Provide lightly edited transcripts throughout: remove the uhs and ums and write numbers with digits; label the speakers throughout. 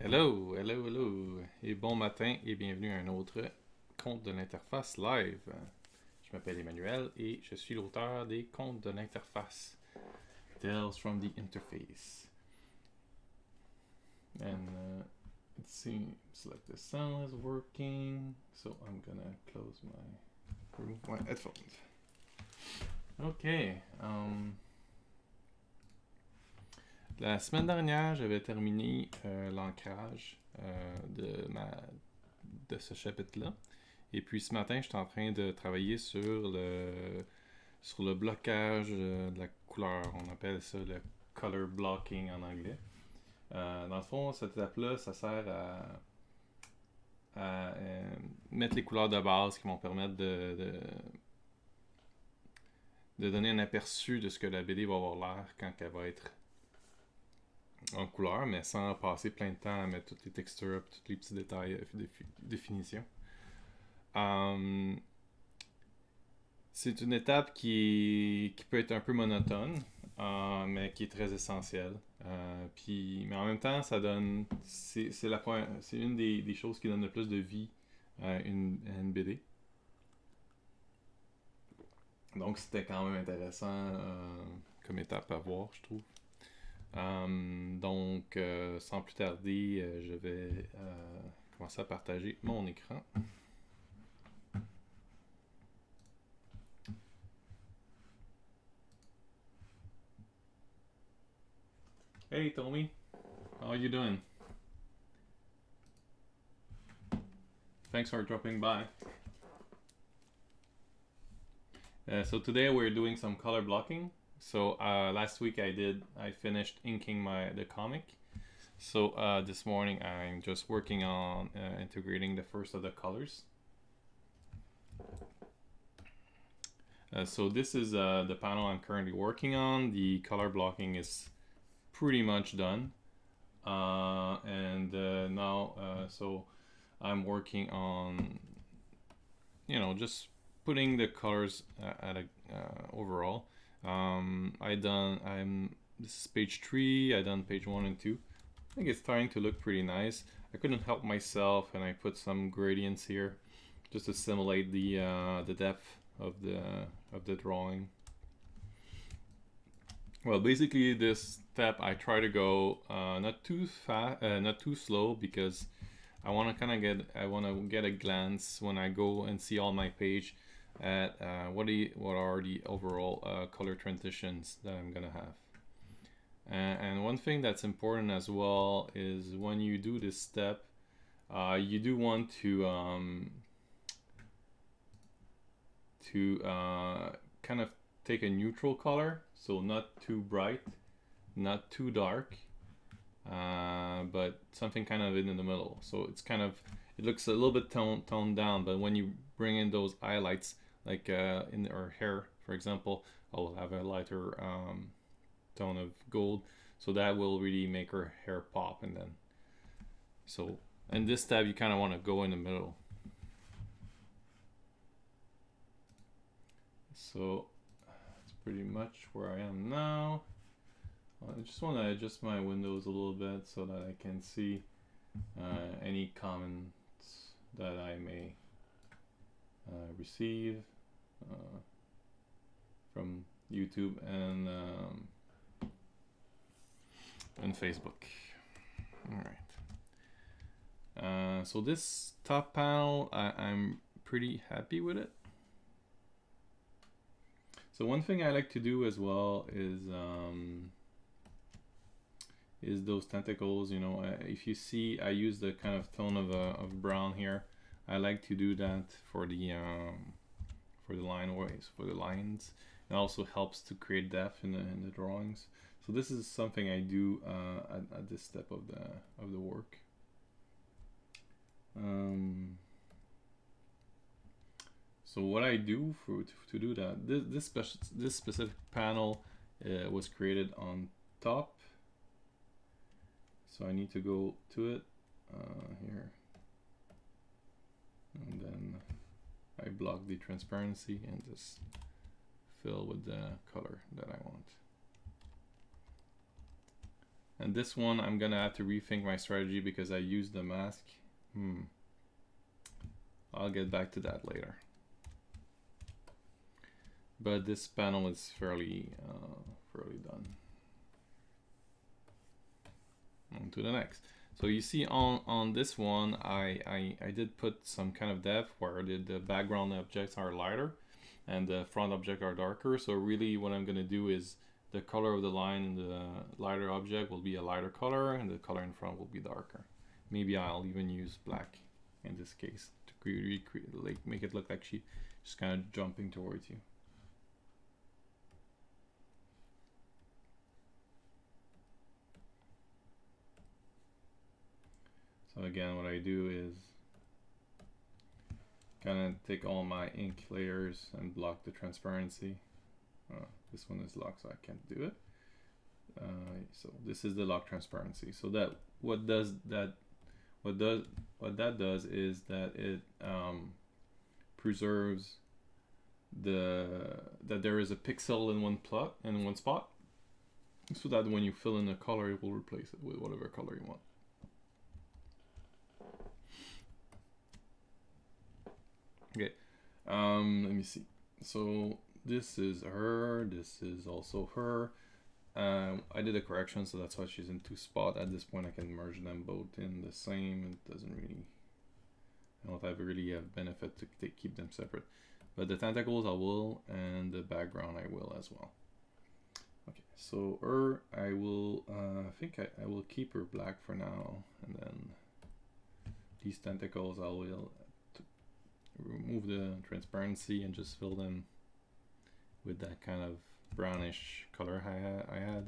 Speaker 1: Hello, hello, hello, et bon matin et bienvenue à un autre conte de l'interface live. Je m'appelle Emmanuel et je suis l'auteur des contes de l'interface, Tales from the Interface. And it seems like the sound is working, so I'm gonna close remove my headphones. Ok. La semaine dernière, j'avais terminé l'ancrage de ce chapitre-là. Et puis ce matin, j'étais en train de travailler sur le blocage de la couleur. On appelle ça le color blocking en anglais. Dans le fond, cette étape-là, ça sert à mettre les couleurs de base qui vont permettre de donner un aperçu de ce que la BD va avoir l'air quand elle va être en couleur, mais sans passer plein de temps à mettre toutes les textures, tous les petits détails de définition. C'est une étape qui peut être un peu monotone, mais qui est très essentielle. Mais en même temps, ça donne, c'est une des choses qui donne le plus de vie à une BD. Donc c'était quand même intéressant comme étape à voir, je trouve. Donc, sans plus tarder, je vais commencer à partager mon écran. Hey Tommy, how are you doing? Thanks for dropping by. So today we're doing some color blocking. So last week I finished inking the comic. So this morning I'm just working on integrating the first of the colors. So this is the panel I'm currently working on. The color blocking is pretty much done. Now so I'm working on, just putting the colors at a overall. This is page 3, I done page 1 and 2. I think it's starting to look pretty nice. I couldn't help myself and I put some gradients here just to simulate the depth of the drawing. Well, basically this step I try to go not too fast, not too slow, because I want to get a glance when I go and see all my page at what are the overall color transitions that I'm gonna have. And one thing that's important as well is when you do this step, you do want to kind of take a neutral color, so not too bright, not too dark, but something kind of in the middle. So it looks a little bit toned down, but when you bring in those highlights, like in her hair, for example, I'll have a lighter tone of gold, so that will really make her hair pop. And then, so in this step, you kind of want to go in the middle. So that's pretty much where I am now. I just want to adjust my windows a little bit so that I can see any comments that I may receive from YouTube and Facebook. All right. So this top panel, I'm pretty happy with it. So one thing I like to do as well is those tentacles. If you see, I use the kind of tone of brown here. I like to do that for the lines. It also helps to create depth in the drawings. So this is something I do at this step of the work. So what I do to do that, this specific panel was created on top. So I need to go to it here, and then I block the transparency and just fill with the color that I want. And this one, I'm gonna have to rethink my strategy because I used the mask. I'll get back to that later. But this panel is fairly done. On to the next. So you see on this one, I did put some kind of depth where the background objects are lighter and the front objects are darker. So really what I'm gonna do is the color of the line in the lighter object will be a lighter color and the color in front will be darker. Maybe I'll even use black in this case to recreate, like, make it look like she's just kind of jumping towards you. So again, what I do is kind of take all my ink layers and block the transparency. This one is locked, so I can't do it. So this is the lock transparency. So that what that does is that it preserves that there is a pixel in one spot, so that when you fill in a color, it will replace it with whatever color you want. Okay, let me see. So this is her, this is also her. I did a correction, so that's why she's in two spots. At this point I can merge them both in the same. It doesn't really, I don't have really a benefit to keep them separate. But the tentacles I will, and the background I will as well. Okay, so her, I will, I think I will keep her black for now, and then these tentacles I will remove the transparency and just fill them with that kind of brownish color I had,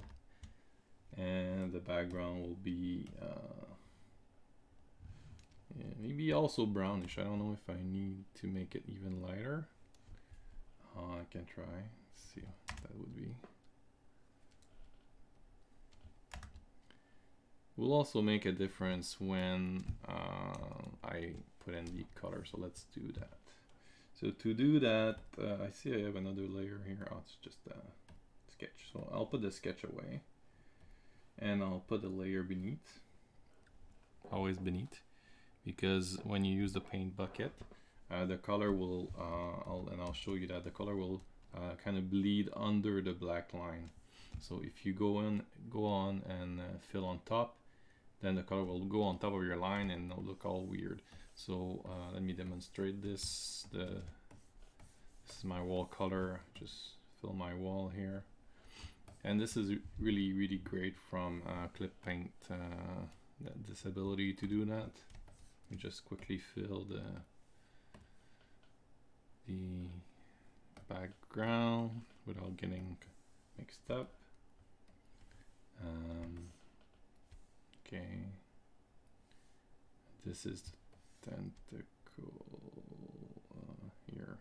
Speaker 1: and the background will be yeah, maybe also brownish. I don't know if I need to make it even lighter. I can try. Let's see what that would be. Will also make a difference when I put in the color, so let's do that. So to do that, I see I have another layer here. Oh, it's just a sketch. So I'll put the sketch away and I'll put the layer beneath. Always beneath, because when you use the paint bucket, the color will, I'll show you that the color will kind of bleed under the black line. So if you go on and fill on top, then the color will go on top of your line and it'll look all weird. So let me demonstrate this. This is my wall color. Just fill my wall here, and this is really great from Clip Paint. This ability to do that. We just quickly fill the background without getting mixed up. Okay, this is the tentacle here.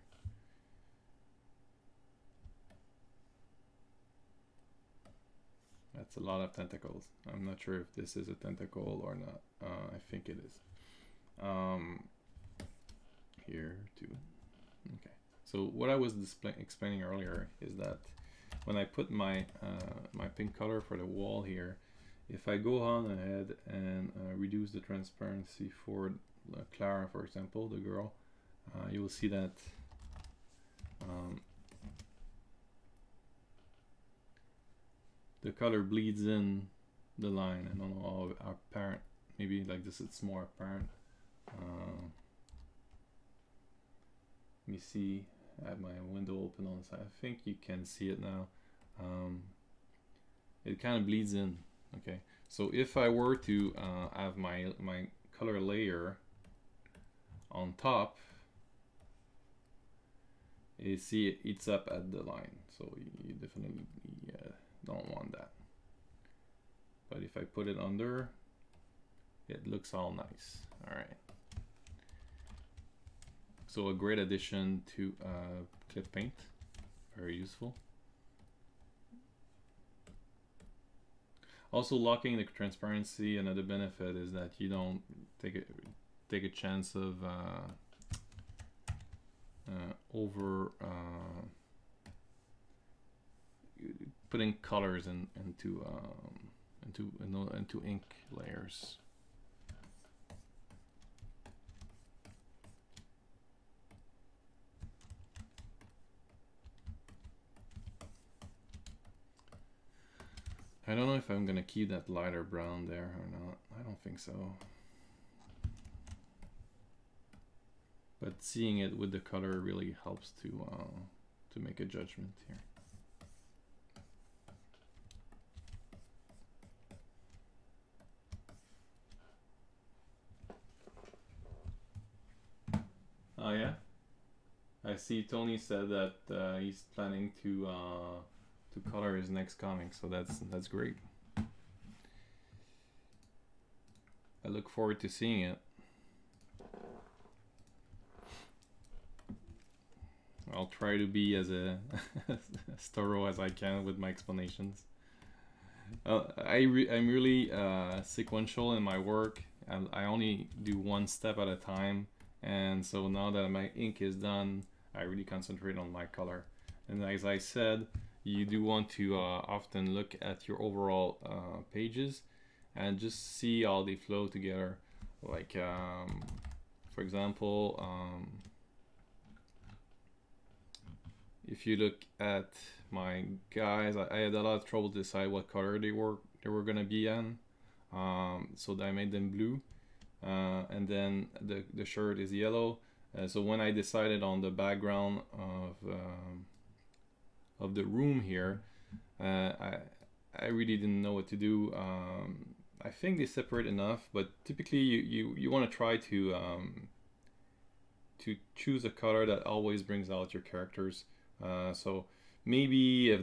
Speaker 1: That's a lot of tentacles. I'm not sure if this is a tentacle or not. I think it is. Here too. Okay. So what I was explaining earlier is that when I put my my pink color for the wall here, if I go on ahead and reduce the transparency for Clara, for example, the girl, you will see that the color bleeds in the line. I don't know how apparent. Maybe like this it's more apparent. Let me see. I have my window open on the side. I think you can see it now. It kind of bleeds in. Okay, so if I were to have my color layer on top, you see it eats up at the line, so you definitely don't want that. But if I put it under, it looks all nice. All right. So a great addition to Clip Paint, very useful. Also, locking the transparency, another benefit is that you don't take a chance of putting colors into into ink layers. I don't know if I'm gonna keep that lighter brown there or not. I don't think so. But seeing it with the color really helps to make a judgment here. Oh yeah, I see. Tony said that he's planning to color his next comic, so that's great. I look forward to seeing it. I'll try to be as as thorough as I can with my explanations. I'm really sequential in my work. I only do one step at a time, and so now that my ink is done, I really concentrate on my color. And as I said, you do want to often look at your overall pages and just see how they flow together. Like, for example, if you look at my guys, I had a lot of trouble to decide what color they were gonna be in. So I made them blue, and then the shirt is yellow. So when I decided on the background of the room here, I really didn't know what to do. I think they separate enough, but typically you want to try to choose a color that always brings out your characters. So maybe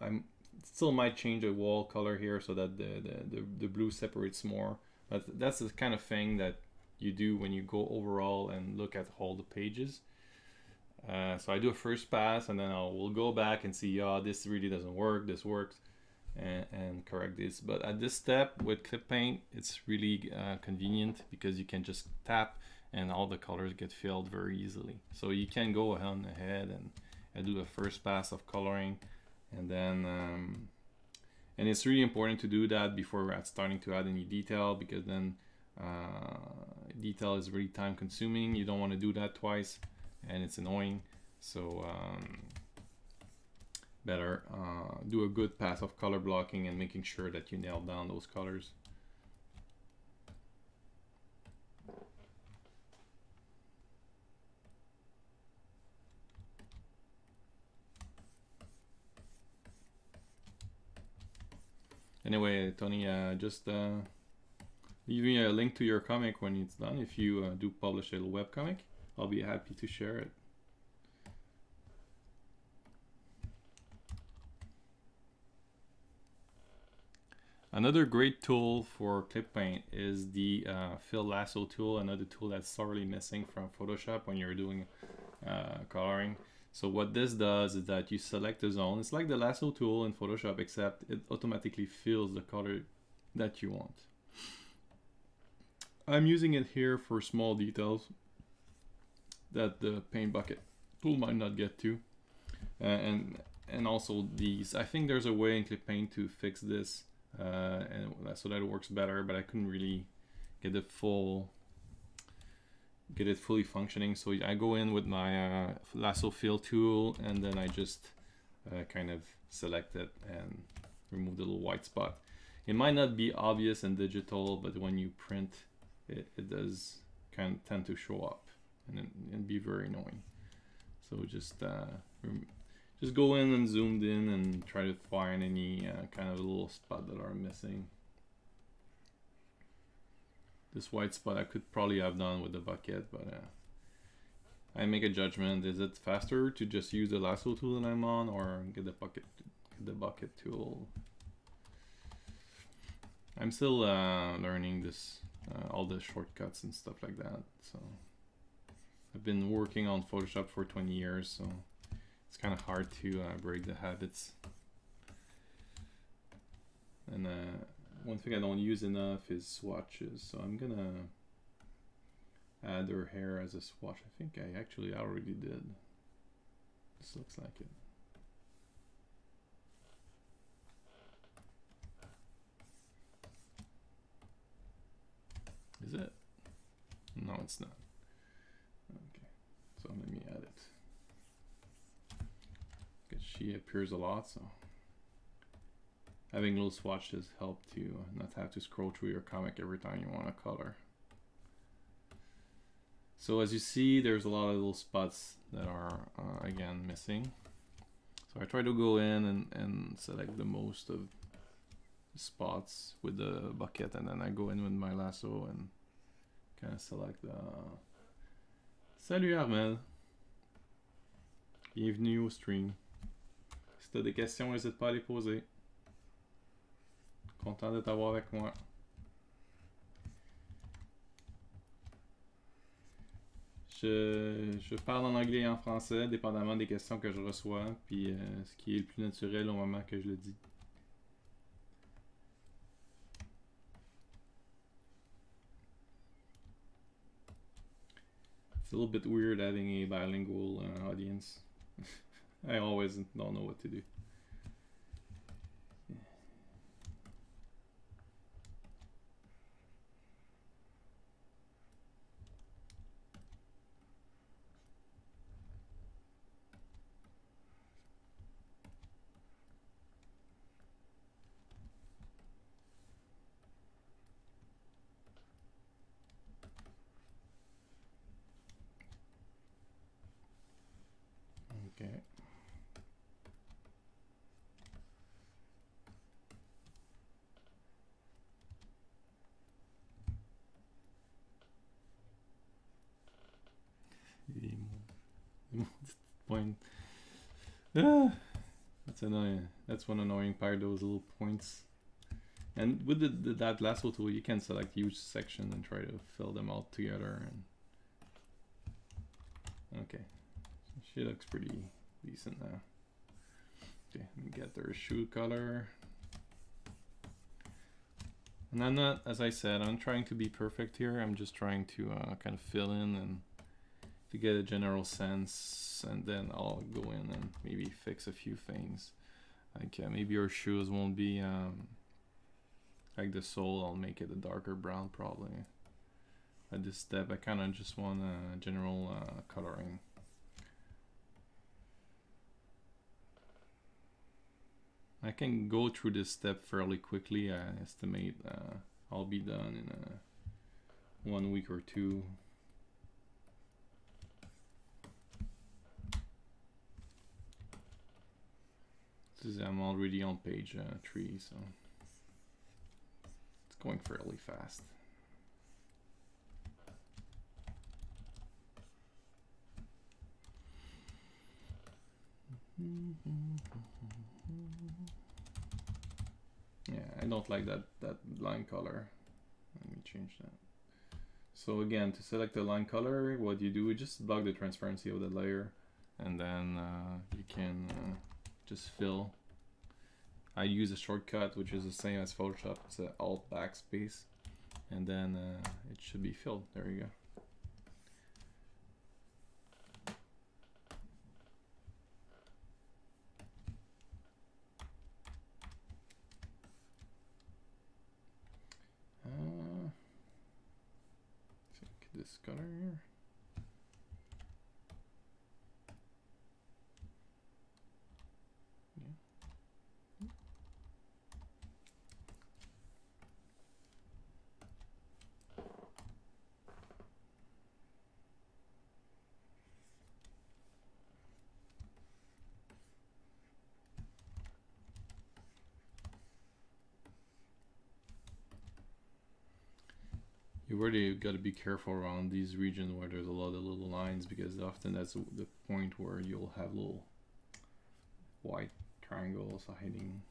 Speaker 1: I still might change the wall color here so that the blue separates more. But that's the kind of thing that you do when you go overall and look at all the pages. So I do a first pass, and then we'll go back and see, this really doesn't work, this works, and correct this. But at this step with Clip Paint, it's really convenient because you can just tap and all the colors get filled very easily. So you can go ahead and do the first pass of coloring, and then and it's really important to do that before we're starting to add any detail, because then detail is really time consuming. You don't want to do that twice, and it's annoying. So better do a good pass of color blocking and making sure that you nail down those colors. Anyway, Tony, just leave me a link to your comic when it's done. If you do publish a webcomic, I'll be happy to share it. Another great tool for Clip Paint is the Fill Lasso tool, another tool that's sorely missing from Photoshop when you're doing coloring. So what this does is that you select a zone. It's like the lasso tool in Photoshop, except it automatically fills the color that you want. I'm using it here for small details that the paint bucket tool might not get to. And also these, I think there's a way in Clip Paint to fix this and so that it works better, but I couldn't really get it fully functioning. So I go in with my lasso fill tool, and then I just kind of select it and remove the little white spot. It might not be obvious in digital, but when you print it does kind of tend to show up and be very annoying. So just go in and zoomed in and try to find any kind of little spot that are missing. This white spot I could probably have done with the bucket, but I make a judgment. Is it faster to just use the lasso tool that I'm on, or get the bucket tool? I'm still learning this, all the shortcuts and stuff like that. So I've been working on Photoshop for 20 years, so it's kind of hard to break the habits. And one thing I don't use enough is swatches, so I'm gonna add her hair as a swatch. I think I actually already did. This looks like it. Is it? No, it's not. Okay, so let me add it. Because she appears a lot, so having little swatches help to not have to scroll through your comic every time you want a color. So as you see, there's a lot of little spots that are again missing. So I try to go in and select the most of the spots with the bucket, and then I go in with my lasso and kind of select the... Salut Armel! Bienvenue au stream. Si t'as des questions, n'hésite pas à les poser. Content de t'avoir avec moi. Je parle en anglais et en français, dépendamment des questions que je reçois, puis ce qui est le plus naturel au moment que je le dis. It's a little bit weird having a bilingual audience. I always don't know what to do. Okay. Point. That's annoying. That's one annoying part, those little points. And with that lasso tool, you can select huge section and try to fill them all together. And okay, she looks pretty decent now. Okay, let me get their shoe color. And I'm not, as I said, I'm trying to be perfect here. I'm just trying to kind of fill in and to get a general sense, and then I'll go in and maybe fix a few things. Like maybe your shoes won't be like the sole. I'll make it a darker brown probably. At this step, I kind of just want a general coloring. I can go through this step fairly quickly. I estimate I'll be done in 1 week or 2. I'm already on page 3, so it's going fairly fast. Yeah, I don't like that line color. Let me change that. So again, to select the line color, what you do is just block the transparency of the layer, and then you can just fill. I use a shortcut which is the same as Photoshop. It's an Alt backspace, and then it should be filled. There you go. This color here. You really got to be careful around these regions where there's a lot of little lines, because often that's the point where you'll have little white triangles hiding.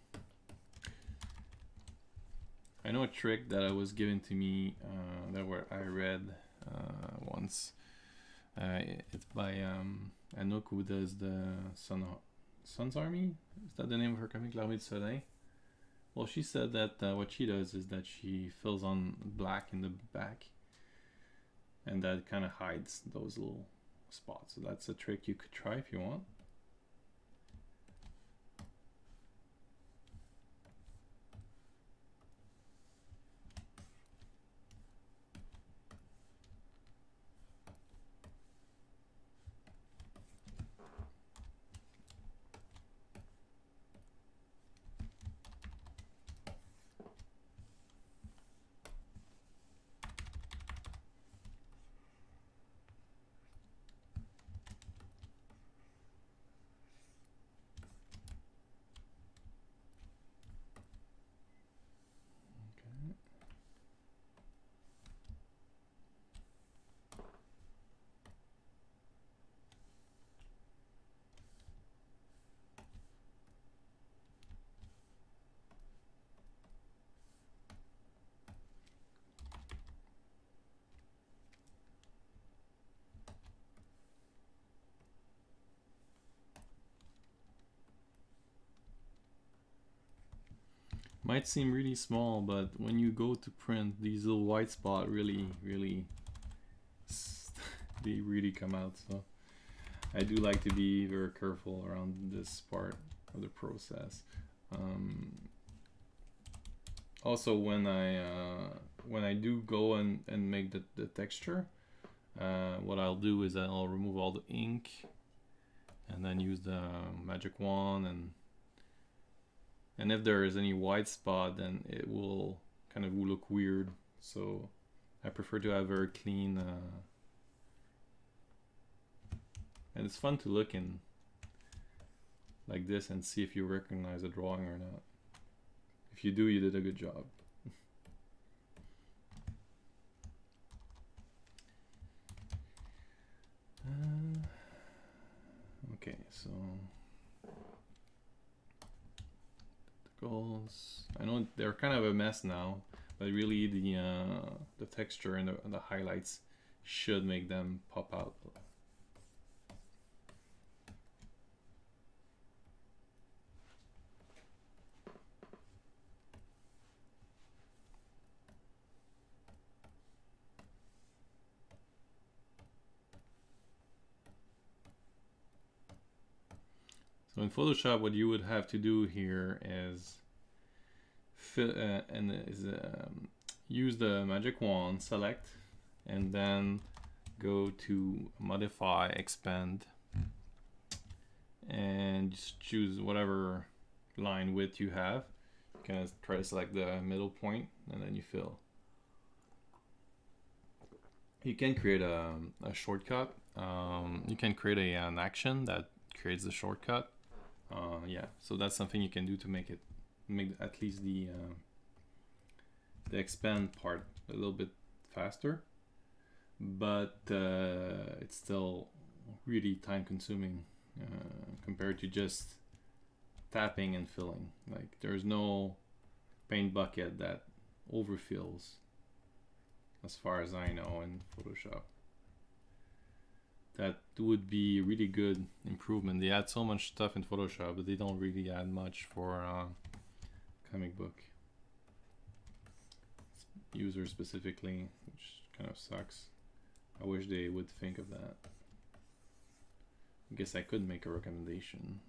Speaker 1: I know a trick that was given to me I read once. It's by Anouk, who does the Sun's Army. Is that the name of her comic, L'Armée du Soleil? Well, she said that what she does is that she fills on black in the back, and that kind of hides those little spots. So that's a trick you could try if you want. Might seem really small, but when you go to print, these little white spots really they really come out. So I do like to be very careful around this part of the process. Also, when I do go and make the texture, what I'll do is I'll remove all the ink and then use the magic wand, and if there is any white spot, then it will kind of look weird. So I prefer to have very clean, and it's fun to look in like this and see if you recognize a drawing or not. If you do, you did a good job. Okay, so the goals. I know they're kind of a mess now, but really the texture and the highlights should make them pop out. So in Photoshop, what you would have to do here is use the magic wand, select, and then go to modify, expand, and just choose whatever line width you have. You can try to select the middle point, and then you fill. You can create a shortcut. You can create an action that creates the shortcut. Yeah, so that's something you can do to make at least the expand part a little bit faster, but it's still really time consuming compared to just tapping and filling. Like, there's no paint bucket that overfills, as far as I know, in Photoshop. That would be a really good improvement. They add so much stuff in Photoshop, but they don't really add much for comic book users specifically, which kind of sucks. I wish they would think of that. I guess I could make a recommendation.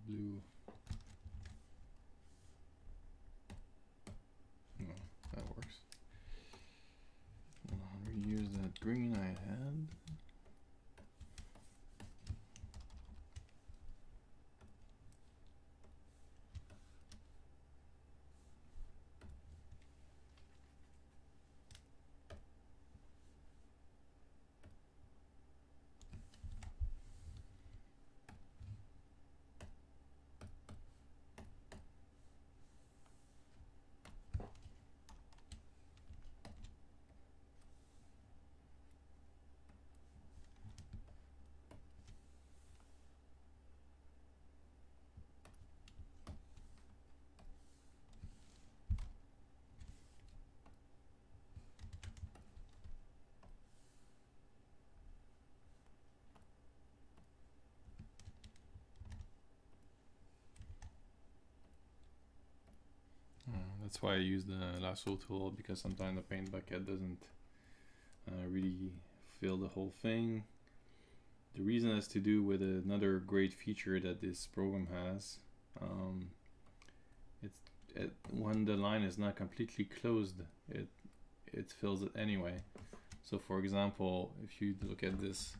Speaker 1: blue. No, that works. I'll reuse that green I had. That's why I use the lasso tool, because sometimes the paint bucket doesn't really fill the whole thing. The reason has to do with another great feature that this program has. When the line is not completely closed, it fills it anyway. So for example, if you look at this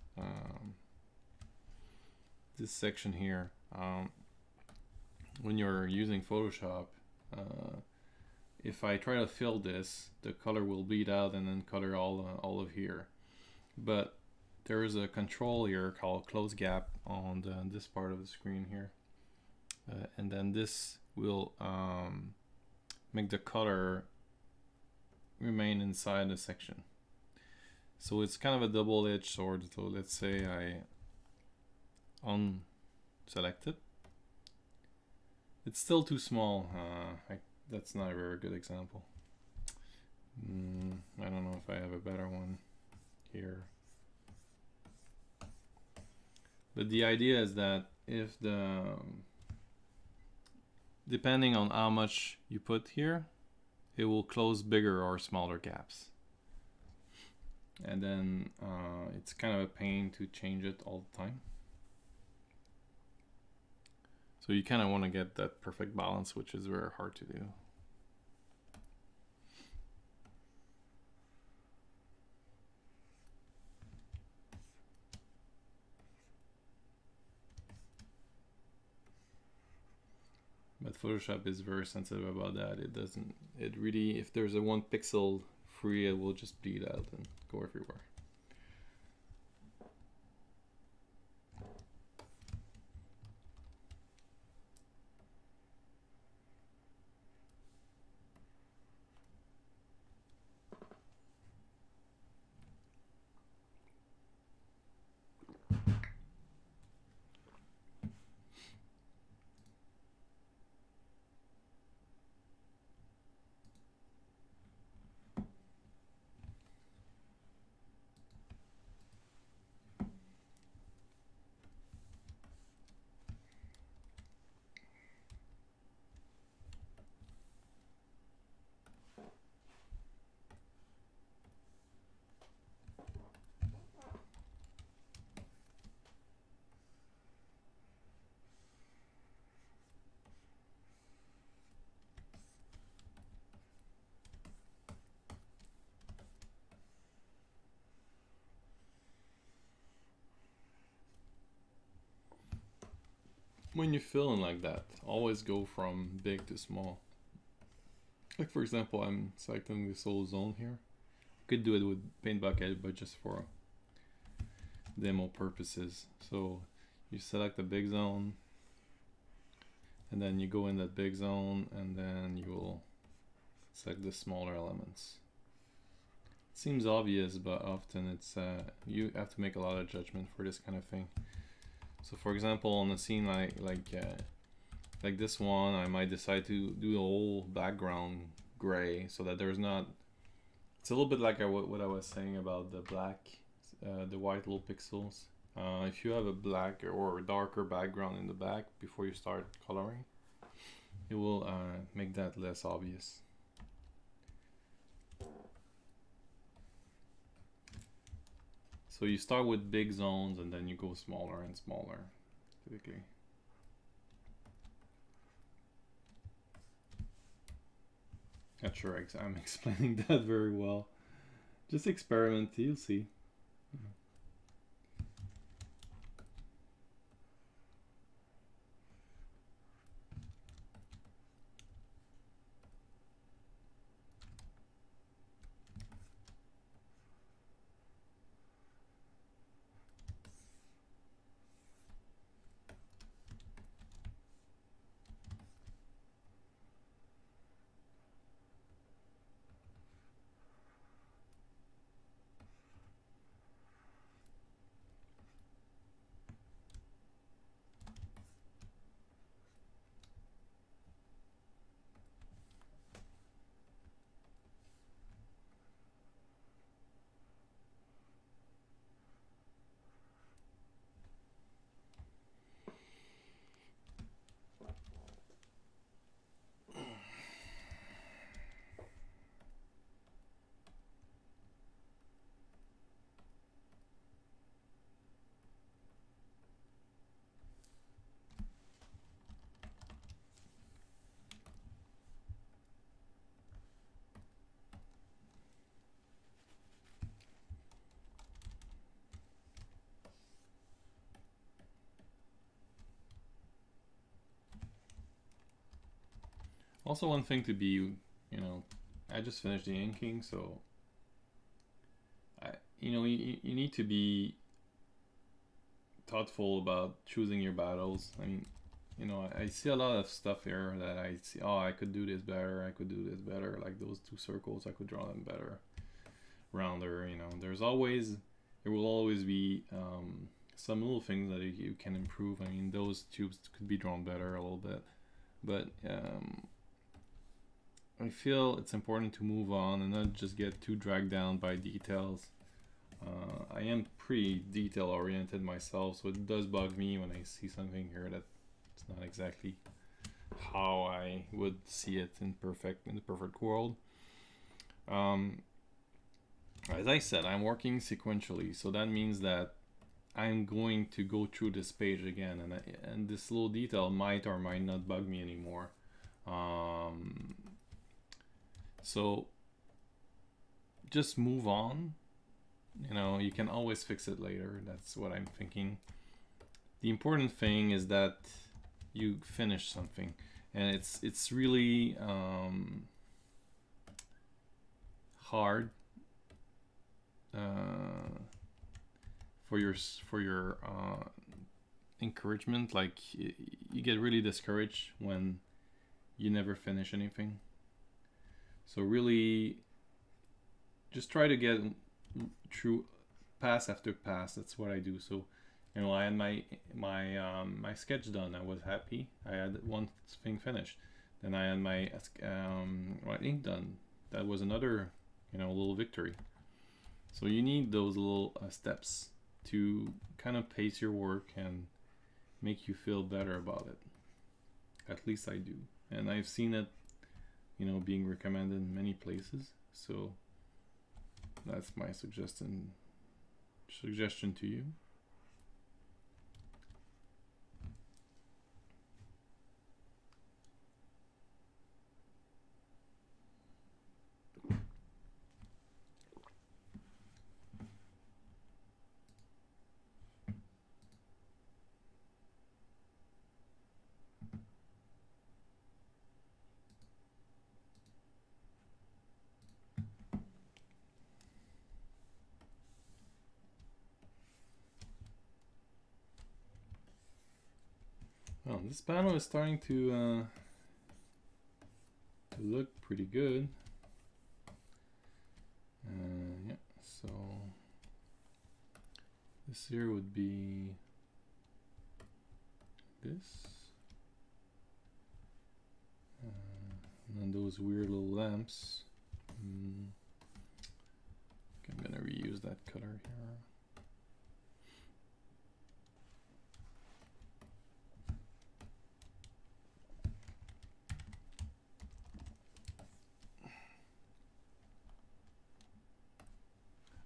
Speaker 1: this section here, when you're using Photoshop, if I try to fill this, the color will bleed out and then color all of here. But there is a control here called close gap on this part of the screen here, and then this will make the color remain inside the section. So it's kind of a double-edged sword. So let's say I unselect it. It's still too small. That's not a very good example. I don't know if I have a better one here. But the idea is that if depending on how much you put here, it will close bigger or smaller gaps. And then it's kind of a pain to change it all the time. So you kind of want to get that perfect balance, which is very hard to do. But Photoshop is very sensitive about that. It really, if there's a 1 pixel free, it will just bleed out and go everywhere. When you fill in like that, always go from big to small. Like for example, I'm selecting this whole zone here. Could do it with paint bucket, but just for demo purposes. So you select the big zone, and then you go in that big zone, and then you will select the smaller elements. It seems obvious, but often it's you have to make a lot of judgment for this kind of thing. So for example, on a scene like this one, I might decide to do the whole background gray, so that there's not. It's a little bit like what I was saying about the black, the white little pixels. If you have a black or a darker background in the back before you start coloring, it will make that less obvious. So you start with big zones and then you go smaller and smaller, typically. Not sure I'm explaining that very well. Just experiment, you'll see. Also, one thing to be, I just finished the inking, so you need to be thoughtful about choosing your battles. I mean, I see a lot of stuff here that I see. Oh, I could do this better. I could do this better. Like those two circles, I could draw them better, rounder. There will always be some little things that you can improve. I mean, those tubes could be drawn better a little bit, but I feel it's important to move on and not just get too dragged down by details. I am pretty detail oriented myself, so it does bug me when I see something here that's not exactly how I would see it in the perfect world. As I said, I'm working sequentially, so that means that I'm going to go through this page again, and this little detail might or might not bug me anymore. So just move on. You can always fix it later. That's what I'm thinking. The important thing is that you finish something, and it's really hard for your encouragement. Like you get really discouraged when you never finish anything. So really, just try to get through pass after pass. That's what I do. So, I had my sketch done. I was happy. I had one thing finished. Then I had my ink done. That was another, little victory. So you need those little steps to kind of pace your work and make you feel better about it. At least I do, and I've seen it being recommended in many places. So that's my suggestion to you. Well, this panel is starting to look pretty good. Yeah, so this here would be this. And then those weird little lamps. I'm gonna reuse that color here.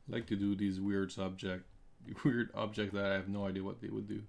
Speaker 1: I like to do these weird objects that I have no idea what they would do.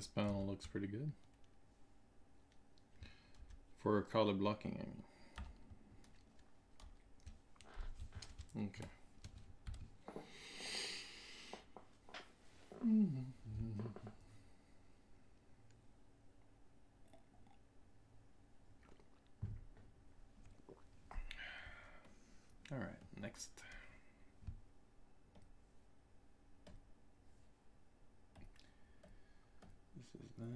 Speaker 1: This panel looks pretty good. For color blocking, I mean. Okay. All right, next. This is that.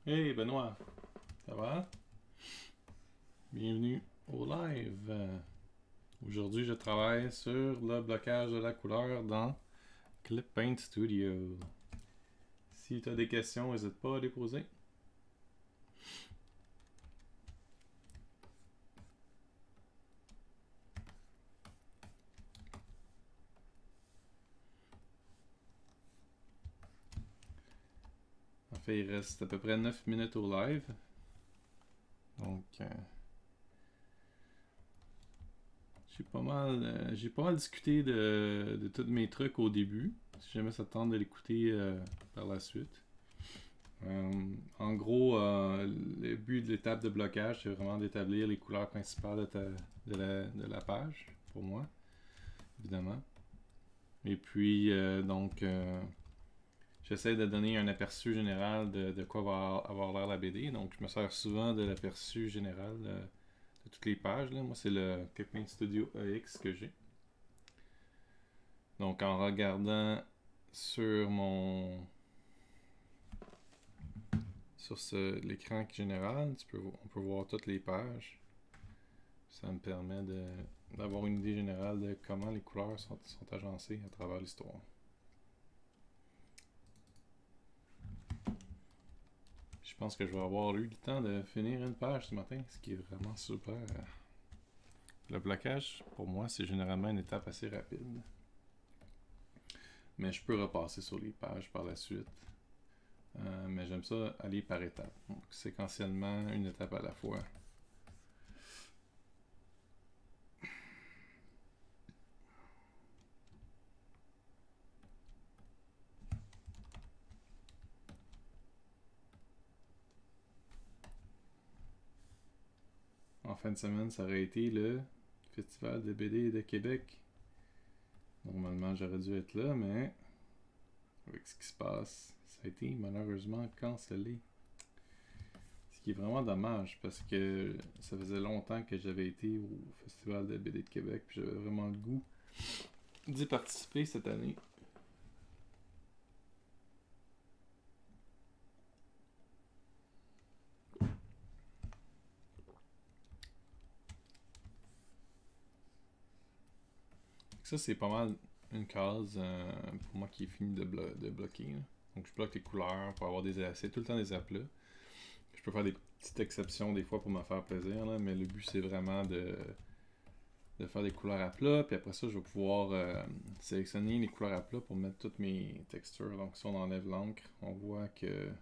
Speaker 1: Hey Benoît, ça va? Bienvenue au live. Aujourd'hui, je travaille sur le blocage de la couleur dans Clip Paint Studio. Si tu as des questions, n'hésite pas à les poser. En fait, il reste à peu près 9 minutes au live. Donc, j'ai pas mal discuté de tous mes trucs au début. Si jamais ça te tente de l'écouter par la suite. En gros, le but de l'étape de blocage, c'est vraiment d'établir les couleurs principales de la page, pour moi, évidemment. Et puis, j'essaie de donner un aperçu général de quoi va avoir l'air la BD. Donc, je me sers souvent de l'aperçu général de toutes les pages. Là. Moi, c'est le Clip Paint Studio EX que j'ai. Donc, en regardant sur l'écran général, on peut voir toutes les pages. Ça me permet d'avoir une idée générale de comment les couleurs sont agencées à travers l'histoire. Je pense que je vais avoir eu le temps de finir une page ce matin, ce qui est vraiment super. Le blocage, pour moi, c'est généralement une étape assez rapide. Mais je peux repasser sur les pages par la suite. Mais j'aime ça aller par étapes. Donc, séquentiellement, une étape à la fois. En fin de semaine, ça aurait été le Festival de BD de Québec. Normalement, j'aurais dû être là, mais avec ce qui se passe, ça a été malheureusement cancellé. Ce qui est vraiment dommage parce que ça faisait longtemps que j'avais été au Festival de BD de Québec puis j'avais vraiment le goût d'y participer cette année. Ça, c'est pas mal une case pour moi qui est finie de bloquer. Là. Donc, je bloque les couleurs pour avoir c'est tout le temps des aplats. Je peux faire des petites exceptions des fois pour me faire plaisir, là, mais le but, c'est vraiment de faire des couleurs à plat. Puis après ça, je vais pouvoir sélectionner les couleurs à plat pour mettre toutes mes textures. Donc, si on enlève l'encre, on voit qu'il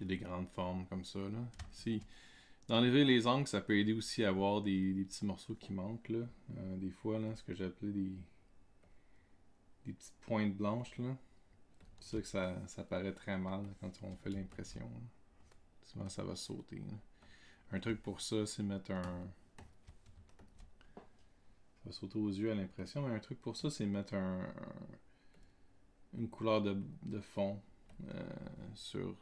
Speaker 1: y a des grandes formes comme ça. Là. Si d'enlever les angles, ça peut aider aussi à avoir des petits morceaux qui manquent. Là. Des fois, là, ce que j'ai appelé des petites pointes blanches. Là. C'est ça que ça paraît très mal là, quand on fait l'impression. Là. Souvent, ça va sauter. Là. Un truc pour ça, c'est mettre un... Ça va sauter aux yeux à l'impression, mais un truc pour ça, c'est mettre une couleur de fond sur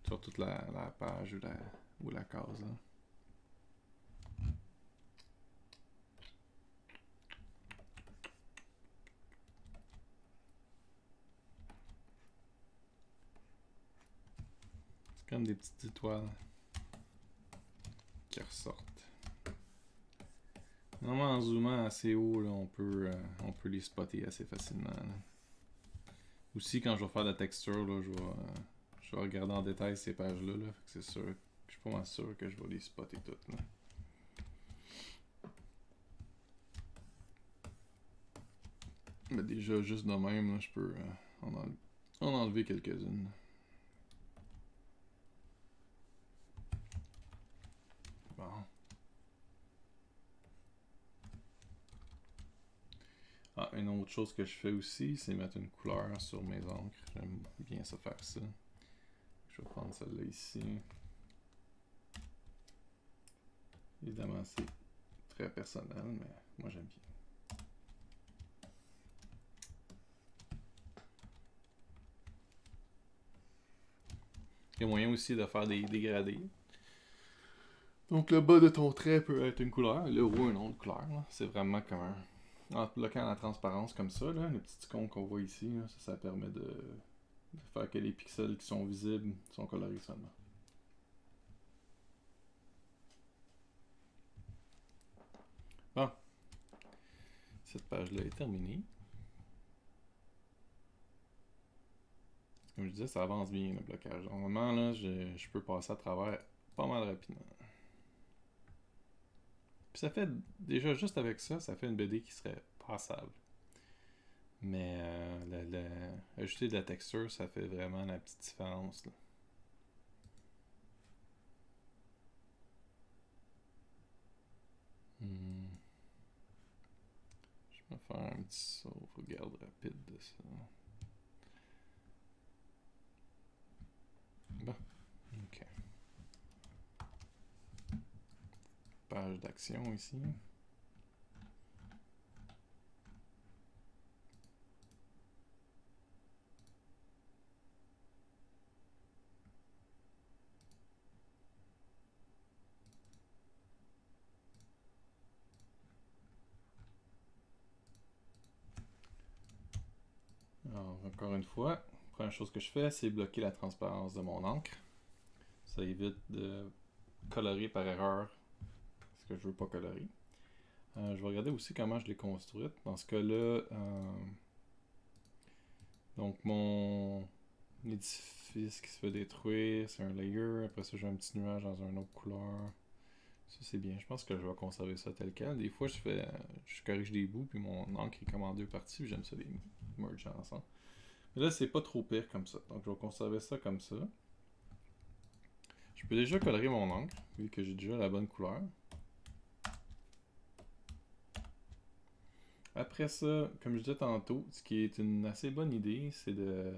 Speaker 1: toute la page ou la case. Là. C'est comme des petites étoiles qui ressortent. Normalement, en zoomant assez haut, là, on peut les spotter assez facilement. Là. Aussi, quand je vais faire la texture, là, je vais regarder en détail ces pages-là. Là, c'est sûr, je suis pas mal sûr que je vais les spotter toutes. Là. Mais déjà, juste de même, là, je peux en enlever quelques-unes. Bon. Ah, une autre chose que je fais aussi, c'est mettre une couleur sur mes encres. J'aime bien ça faire ça. Je vais prendre celle-là ici. Évidemment, c'est très personnel, mais moi j'aime bien. Il y a moyen aussi de faire des dégradés. Donc le bas de ton trait peut être une couleur, le haut une autre couleur. C'est vraiment comme en bloquant la transparence comme ça, là, les petits icônes qu'on voit ici, là, ça permet de faire que les pixels qui sont visibles sont colorés seulement. Bon, cette page-là est terminée. Comme je disais, ça avance bien le blocage. Normalement, là, je peux passer à travers pas mal rapidement. Puis ça fait, déjà juste avec ça, ça fait une BD qui serait passable. Mais ajouter de la texture, ça fait vraiment la petite différence, là. Je vais faire un petit sauvegarde rapide de ça. Bon, ok. Page d'action ici. Alors, encore une fois, la première chose que je fais, c'est bloquer la transparence de mon encre. Ça évite de colorer par erreur ce que je veux pas colorer. Je vais regarder aussi comment je l'ai construite. Dans ce cas-là, donc mon édifice qui se fait détruire, c'est un layer. Après ça, j'ai un petit nuage dans une autre couleur. Ça, c'est bien. Je pense que je vais conserver ça tel quel. Des fois, je corrige des bouts, puis mon encre est comme en deux parties, j'aime ça les merger ensemble. Mais là, c'est pas trop pire comme ça. Donc, je vais conserver ça comme ça. Je peux déjà colorer mon encre, vu que j'ai déjà la bonne couleur. Après ça, comme je disais tantôt, ce qui est une assez bonne idée, c'est de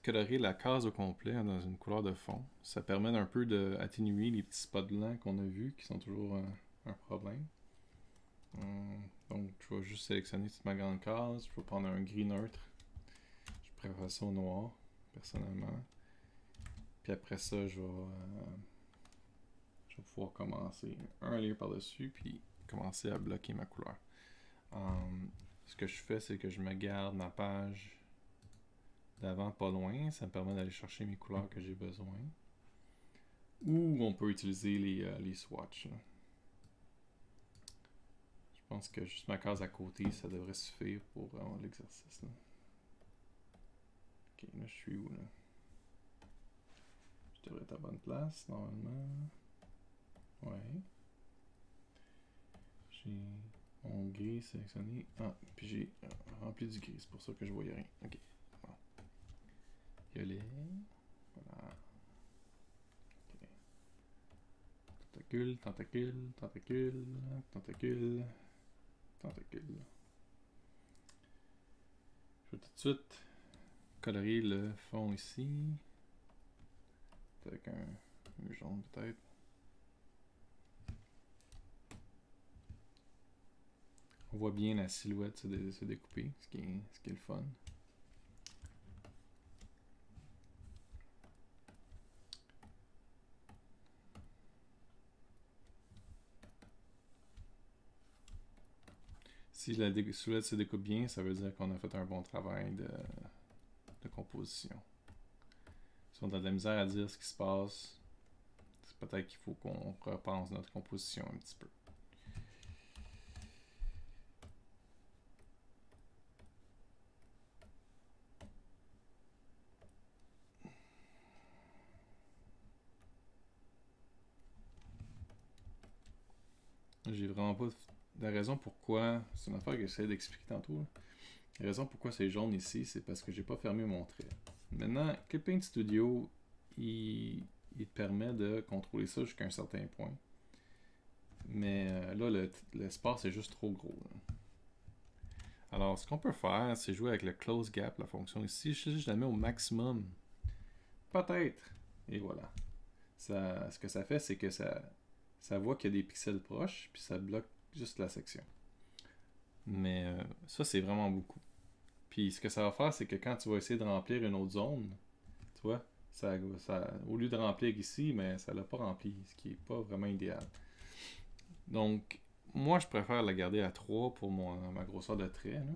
Speaker 1: colorer la case au complet dans une couleur de fond. Ça permet d'un peu d'atténuer les petits spots blancs qu'on a vus, qui sont toujours un problème. Donc, je vais juste sélectionner toute ma grande case. Je vais prendre un gris neutre. Je préfère ça au noir, personnellement. Puis après ça, je vais pouvoir commencer un layer par-dessus, puis commencer à bloquer ma couleur. Ce que je fais, c'est que je me garde ma page d'avant pas loin. Ça me permet d'aller chercher mes couleurs que j'ai besoin. Ou on peut utiliser les swatchs, là. Je pense que juste ma case à côté, ça devrait suffire pour l'exercice, là. Ok, là je suis où, là? Je devrais être à bonne place, normalement. Ouais. J'ai mon gris sélectionné. Ah, puis j'ai rempli du gris, c'est pour ça que je voyais rien. Ok. Bon. Violet. Voilà. Ok. Tentacule, tentacule, tentacule, tentacule, tentacule. Je vais tout de suite colorer le fond ici. Avec un jaune peut-être. On voit bien la silhouette se découper, ce qui est le fun. Si la silhouette se découpe bien, ça veut dire qu'on a fait un bon travail de composition. Si on a de la misère à dire ce qui se passe, c'est peut-être qu'il faut qu'on repense notre composition un petit peu. J'ai vraiment pas la raison pourquoi. C'est une affaire que j'essaie d'expliquer tantôt, là. La raison pourquoi c'est jaune ici, c'est parce que j'ai pas fermé mon trait. Maintenant, Clipping Studio, il te permet de contrôler ça jusqu'à un certain point. Mais là, l'espace est juste trop gros, là. Alors, ce qu'on peut faire, c'est jouer avec le close gap, la fonction ici. Je la mets au maximum. Peut-être. Et voilà. Ce que ça fait, c'est que ça voit qu'il y a des pixels proches, puis ça bloque juste la section. Mais ça, c'est vraiment beaucoup. Puis ce que ça va faire, c'est que quand tu vas essayer de remplir une autre zone, tu vois, au lieu de remplir ici, mais ça l'a pas rempli, ce qui est pas vraiment idéal. Donc, moi, je préfère la garder à 3 pour ma grosseur de trait, là.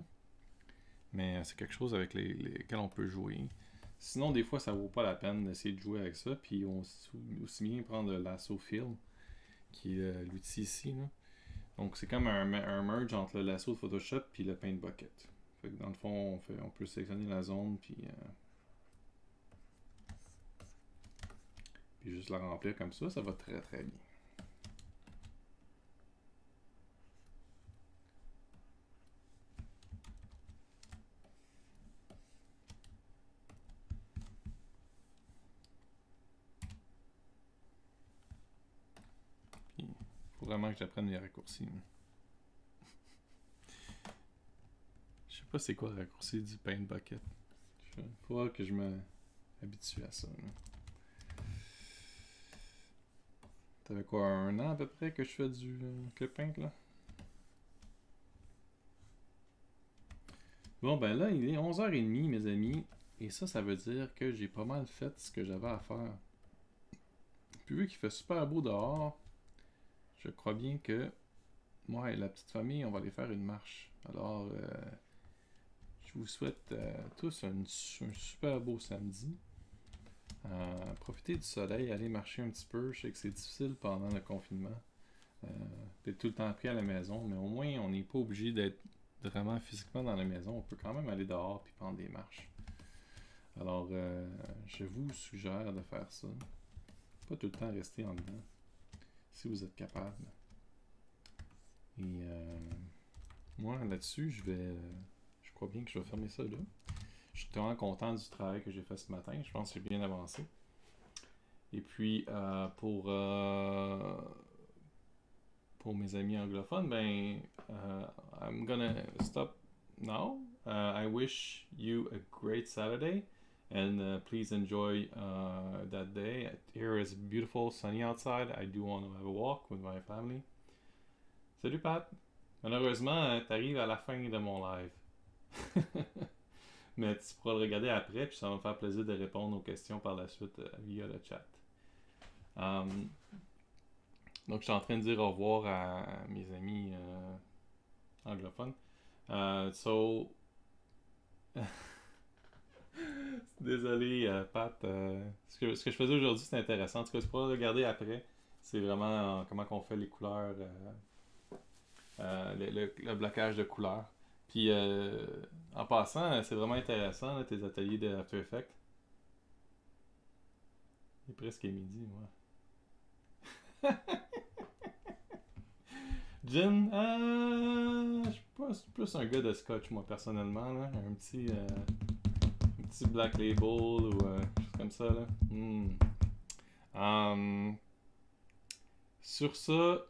Speaker 1: Mais c'est quelque chose avec lesquels on peut jouer. Sinon, des fois, ça vaut pas la peine d'essayer de jouer avec ça. Puis aussi bien prendre le lasso film, qui est l'outil ici. Là. Donc c'est comme un merge entre le lasso de Photoshop puis le paint bucket. Fait que dans le fond, on peut sélectionner la zone puis juste la remplir comme ça va très très bien. Il faut vraiment que j'apprenne les raccourcis. Je sais pas c'est quoi le raccourci du paint bucket. Il faudra que je m'habitue à ça. Là. Ça fait quoi, 1 an à peu près que je fais du clip paint là? Bon ben là, il est 11h30 mes amis. Et ça veut dire que j'ai pas mal fait ce que j'avais à faire. Puis vu qu'il fait super beau dehors, je crois bien que moi et la petite famille, on va aller faire une marche. Alors, je vous souhaite tous un super beau samedi. Profitez du soleil, allez marcher un petit peu. Je sais que c'est difficile pendant le confinement. D'être tout le temps pris à la maison, mais au moins on n'est pas obligé d'être vraiment physiquement dans la maison. On peut quand même aller dehors et prendre des marches. Alors, je vous suggère de faire ça. Pas tout le temps rester en dedans, si vous êtes capable. Et moi, là-dessus, je crois bien que je vais fermer ça là. Je suis vraiment content du travail que j'ai fait ce matin. Je pense que j'ai bien avancé. Et puis, pour mes amis anglophones, ben, I'm gonna stop now. I wish you a great Saturday. And please enjoy that day. Here is beautiful, sunny outside. I do want to have a walk with my family. Salut Pat! Malheureusement, t'arrives à la fin de mon live. Mais tu pourras le regarder après, puis ça va me faire plaisir de répondre aux questions par la suite via le chat. Donc, je suis en train de dire au revoir à mes amis anglophones. Désolé, Pat. Ce que je faisais aujourd'hui, c'est intéressant. En tout cas, tu pourras regarder après. C'est vraiment comment on fait les couleurs, le blocage de couleurs. Puis, en passant, c'est vraiment intéressant, là, tes ateliers de After Effects. Il est presque midi, moi. Gin, je suis plus un gars de scotch, moi, personnellement. Là. Un petit black label ou quelque chose comme ça. Là. Sur ça,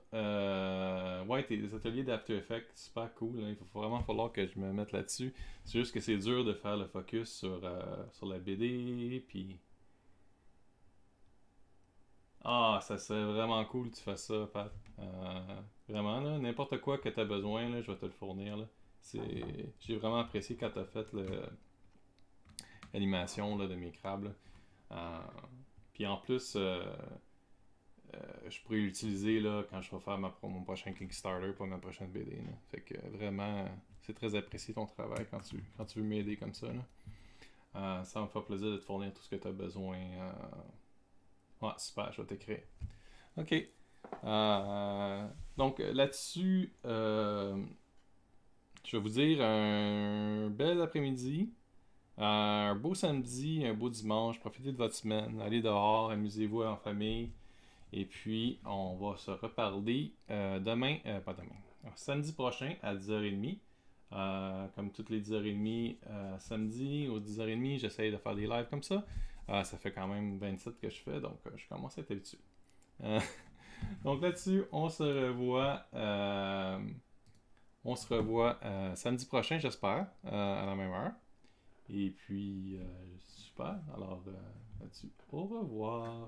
Speaker 1: ouais, tes ateliers d'After Effects, super cool. Hein. Il va vraiment falloir que je me mette là-dessus. C'est juste que c'est dur de faire le focus sur la BD. Puis. Ah, ça serait vraiment cool que tu fasses ça, Pat. Vraiment, là, n'importe quoi que tu as besoin, là, je vais te le fournir. Là. J'ai vraiment apprécié quand tu as fait l'animation là, de mes crabes. Puis en plus, je pourrais l'utiliser là, quand je vais faire mon prochain Kickstarter pour ma prochaine BD. Là. Fait que vraiment, c'est très apprécié ton travail quand tu veux m'aider comme ça. Là. Ça va me faire plaisir de te fournir tout ce que tu as besoin. Ouais, super, je vais t'écrire. OK. Donc là-dessus, je vais vous dire un bel après-midi, un beau samedi, un beau dimanche. Profitez de votre semaine, allez dehors, amusez-vous en famille. Et puis, on va se reparler pas demain, samedi prochain à 10h30. Comme toutes les 10h30 samedi aux 10h30, j'essaye de faire des lives comme ça. Ça fait quand même 27 que je fais, donc je commence à être habitué. Donc là-dessus, on se revoit samedi prochain, j'espère, à la même heure. Et puis, super. Alors là-dessus, au revoir.